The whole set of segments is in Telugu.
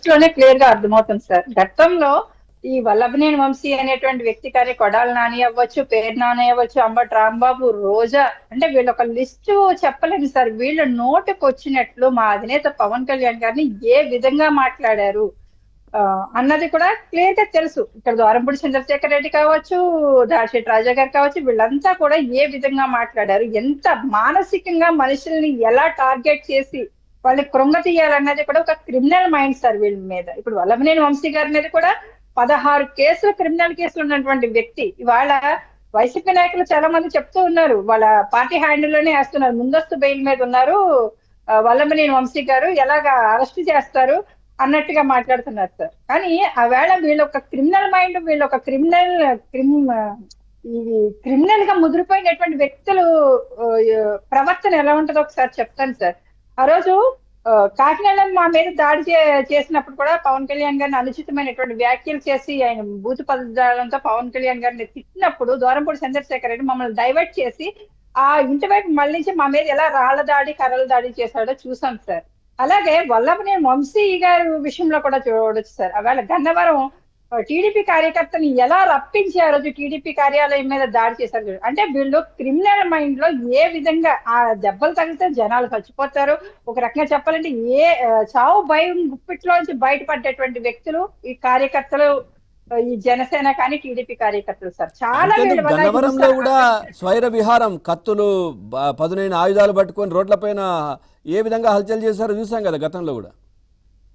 అరెస్ట్ లోనే క్లియర్ గా అర్థమవుతుంది సార్. గతంలో ఈ వల్లభనేని వంశీ అనేటువంటి వ్యక్తి కానీ, కొడాల నాని అవ్వచ్చు, పేరు నాని అవ్వచ్చు, అంబటి రాంబాబు, రోజా, అంటే వీళ్ళు ఒక లిస్టు చెప్పలేము సార్. వీళ్ళు నోటుకు వచ్చినట్లు మా అధినేత పవన్ కళ్యాణ్ గారిని ఏ విధంగా మాట్లాడారు అన్నది కూడా క్లియర్ గా తెలుసు. ఇక్కడ ద్వారంపూడి చంద్రశేఖర్ రెడ్డి కావచ్చు, దాశెట్టి రాజా గారు కావచ్చు, వీళ్ళంతా కూడా ఏ విధంగా మాట్లాడారు, ఎంత మానసికంగా మనుషుల్ని ఎలా టార్గెట్ చేసి వాళ్ళని కృంగతీయాలన్నది కూడా ఒక క్రిమినల్ మైండ్ సార్ వీళ్ళ మీద. ఇప్పుడు వల్లభనేని వంశీ గారి మీద కూడా 16 కేసులు, క్రిమినల్ కేసులు ఉన్నటువంటి వ్యక్తి ఇవాళ వైసీపీ నాయకులు చాలా మంది చెప్తూ ఉన్నారు, వాళ్ళ పార్టీ హ్యాండిల్ లోనే వేస్తున్నారు, ముందస్తు బెయిల్ మీద ఉన్నారు వల్లభనేని వంశీ గారు, ఎలాగా అరెస్ట్ చేస్తారు అన్నట్టుగా మాట్లాడుతున్నారు సార్. కానీ ఆవేళ వీళ్ళు ఒక క్రిమినల్ మైండ్, వీళ్ళు ఒక క్రిమినల్ గా ముదిరిపోయినటువంటి వ్యక్తులు ప్రవర్తన ఎలా ఉంటుందో ఒకసారి చెప్తాను సార్. ఆ రోజు కాకినాడలో మా మీద దాడి చేసినప్పుడు కూడా పవన్ కళ్యాణ్ గారిని అనుచితమైనటువంటి వ్యాఖ్యలు చేసి ఆయన బూతు పదాలతో పవన్ కళ్యాణ్ గారిని తిట్టినప్పుడు ద్వారంపూడి చంద్రశేఖర్ రెడ్డి మమ్మల్ని డైవర్ట్ చేసి ఆ ఇంటి వైపు మళ్ళించి మా మీద ఎలా రాళ్ల దాడి, కర్రల దాడి చేశాడో చూసాం సార్. అలాగే వల్లభనేని వంశీ గారి విషయంలో కూడా చూడవచ్చు సార్. ఆవేళ గన్నవరం టీడీపీ కార్యకర్తని ఎలా రప్పించి ఆ రోజు టీడీపీ కార్యాలయం మీద దాడి చేశారు. అంటే వీళ్ళు క్రిమినల్ మైండ్ లో ఏ విధంగా ఆ దెబ్బలు తగిలితే జనాలు చచ్చిపోతారు, ఒక రకంగా చెప్పాలంటే ఏ చావు భయం గుప్పిట్లోంచి బయటపడ్డటువంటి వ్యక్తులు ఈ కార్యకర్తలు, ఈ జనసేన కానీ టీడీపీ కార్యకర్తలు సార్. చాలా గన్నవరంలో కూడా స్వైర విహారం, కత్తులు, పదునైన ఆయుధాలు పట్టుకొని రోడ్లపైన ఏ విధంగా హల్చల్ చేశారో చూసాం కదా గతంలో కూడా.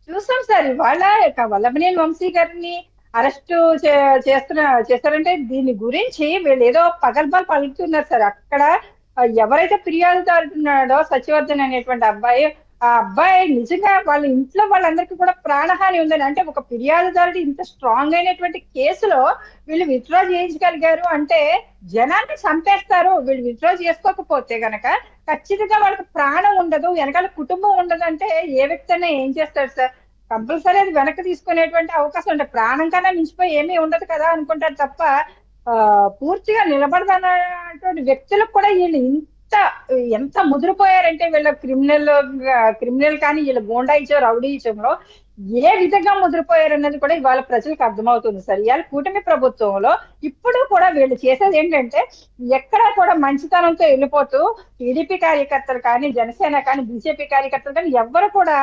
చూసాం సార్. ఇవాళ వల్లభనేని వంశీ గారిని అరెస్ట్ చేస్తారంటే దీని గురించి వీళ్ళు ఏదో పగల్బాల్ పలుకుతున్నారు సార్. అక్కడ ఎవరైతే ఫిర్యాదుదారు ఉన్నాడో సత్యవర్ధన్ అనేటువంటి అబ్బాయి, ఆ అబ్బాయి నిజంగా వాళ్ళ ఇంట్లో వాళ్ళందరికీ కూడా ప్రాణహాని ఉందని, అంటే ఒక ఫిర్యాదుదారుడు ఇంత స్ట్రాంగ్ అయినటువంటి కేసులో వీళ్ళు విత్డ్రా చేయించగలిగారు అంటే జనాన్ని చంపేస్తారు. వీళ్ళు విత్డ్రా చేసుకోకపోతే గనక ఖచ్చితంగా వాళ్ళకి ప్రాణం ఉండదు, వెనకాల కుటుంబం ఉండదు. అంటే ఏ వ్యక్తి అయినా ఏం చేస్తాడు సార్? కంపల్సరీ అది వెనక్కి తీసుకునేటువంటి అవకాశం ఉంటుంది. ప్రాణం కన్నా మించిపోయి ఏమీ ఉండదు కదా అనుకుంటారు తప్ప పూర్తిగా నిలబడదన్నటువంటి వ్యక్తులకు కూడా వీళ్ళు ఎంత ముదిరిపోయారంటే వీళ్ళ క్రిమినల్ కానీ వీళ్ళ గోండాయిచో రౌడీయిచంలో ఏ విధంగా ముదిరిపోయారన్నది కూడా ఇవాళ ప్రజలకు అర్థమవుతుంది సార్. ఇవాళ కూటమి ప్రభుత్వంలో ఇప్పుడు కూడా వీళ్ళు చేసేది ఏంటంటే ఎక్కడా కూడా మంచితనంతో వెళ్ళిపోతూ టీడీపీ కార్యకర్తలు కానీ, జనసేన కానీ, బీజేపీ కార్యకర్తలు కానీ ఎవ్వరు కూడా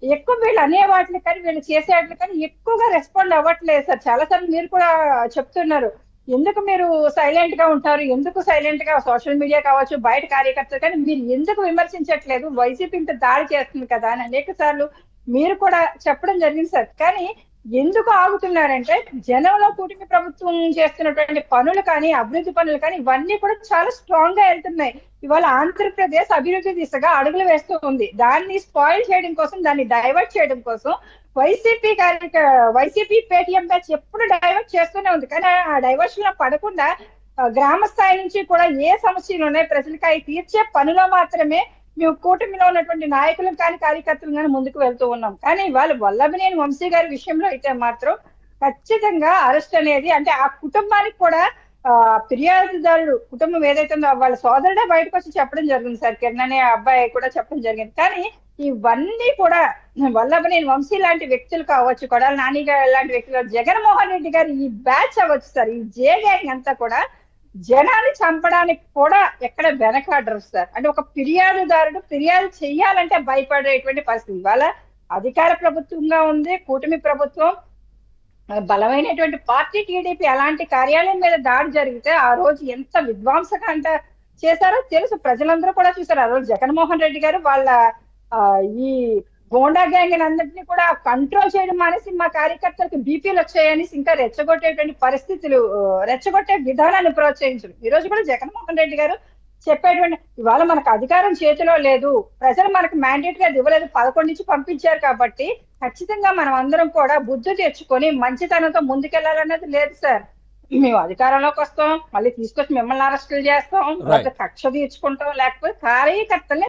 ఎక్కువ వీళ్ళు అనే వాటిని కానీ వీళ్ళు చేసే వాటిని కానీ ఎక్కువగా రెస్పాండ్ అవ్వట్లేదు సార్. చాలా సార్లు మీరు కూడా చెప్తున్నారు, ఎందుకు మీరు సైలెంట్ గా ఉంటారు, ఎందుకు సైలెంట్ గా సోషల్ మీడియా కావచ్చు, బయట కార్యకర్తలు కానీ మీరు ఎందుకు విమర్శించట్లేదు, వైసీపీ ఇంత దాడి చేస్తుంది కదా అని అనేక సార్లు మీరు కూడా చెప్పడం జరిగింది సార్. కానీ ఎందుకు ఆగుతున్నారంటే జనంలో కూటమి ప్రభుత్వం చేస్తున్నటువంటి పనులు కానీ, అభివృద్ధి పనులు కానీ ఇవన్నీ కూడా చాలా స్ట్రాంగ్ గా వెళ్తున్నాయి. ఇవాళ ఆంధ్రప్రదేశ్ అభివృద్ధి దిశగా అడుగులు వేస్తూ ఉంది. దాన్ని స్పాయిల్ చేయడం కోసం, దాన్ని డైవర్ట్ చేయడం కోసం వైసీపీ పేటీఎం బ్యాచ్ ఎప్పుడు డైవర్ట్ చేస్తూనే ఉంది. కానీ ఆ డైవర్షన్ లో పడకుండా గ్రామ స్థాయి నుంచి కూడా ఏ సమస్యలు ఉన్నాయి ప్రజలకి అవి తీర్చే పనిలో మాత్రమే మేము కూటమిలో ఉన్నటువంటి నాయకులు కానీ, కార్యకర్తలు కానీ ముందుకు వెళ్తూ ఉన్నాం. కానీ వాళ్ళు వల్లభనేని వంశీ గారి విషయంలో అయితే మాత్రం ఖచ్చితంగా అరెస్ట్ అనేది, అంటే ఆ కుటుంబానికి కూడా ఫిర్యాదుదారుడు కుటుంబం ఏదైతే ఉందో వాళ్ళ సోదరుడే బయటకు వచ్చి చెప్పడం జరిగింది సార్. కిరణ్ అనే అబ్బాయి కూడా చెప్పడం జరిగింది. కానీ ఇవన్నీ కూడా వల్లభనేని వంశీ లాంటి వ్యక్తులు కావచ్చు, కొడాల నాని గారు లాంటి వ్యక్తులు, జగన్మోహన్ రెడ్డి గారు ఈ బ్యాచ్ అవ్వచ్చు సార్, ఈ జే గ్యాంగ్ అంతా కూడా జనాన్ని చంపడానికి కూడా ఎక్కడ వెనకాడరు సార్. అంటే ఒక ఫిర్యాదుదారుడు ఫిర్యాదు చెయ్యాలంటే భయపడేటువంటి పరిస్థితి. ఇవాళ అధికార ప్రభుత్వంగా ఉంది కూటమి ప్రభుత్వం, బలమైనటువంటి పార్టీ టీడీపీ, అలాంటి కార్యాలయం మీద దాడి జరిగితే ఆ రోజు ఎంత విధ్వంసకంట చేశారో తెలుసు, ప్రజలందరూ కూడా చూసారు. ఆ రోజు జగన్మోహన్ రెడ్డి గారు వాళ్ళ ఈ గోండా గ్యాంగ్ అందరినీ కూడా కంట్రోల్ చేయడం మానేసి మా కార్యకర్తలకు బీపీలు వచ్చాయని ఇంకా రెచ్చగొట్టేటువంటి పరిస్థితులు, రెచ్చగొట్టే విధానాన్ని ప్రోత్సహించరు. ఈ రోజు కూడా జగన్మోహన్ రెడ్డి గారు చెప్పేటువంటి, ఇవాళ మనకు అధికారం చేతిలో లేదు, ప్రజలు మనకు మ్యాండేట్ గా ఇవ్వలేదు, 11 నుంచి పంపించారు కాబట్టి ఖచ్చితంగా మనం అందరం కూడా బుద్ధి తెచ్చుకొని మంచితనంతో ముందుకెళ్లాలన్నది లేదు సార్. మేము అధికారంలోకి వస్తాం, మళ్ళీ తీసుకొచ్చి మిమ్మల్ని అరెస్టులు చేస్తాం, కక్ష తీర్చుకుంటాం, లేకపోతే కార్యకర్తల్ని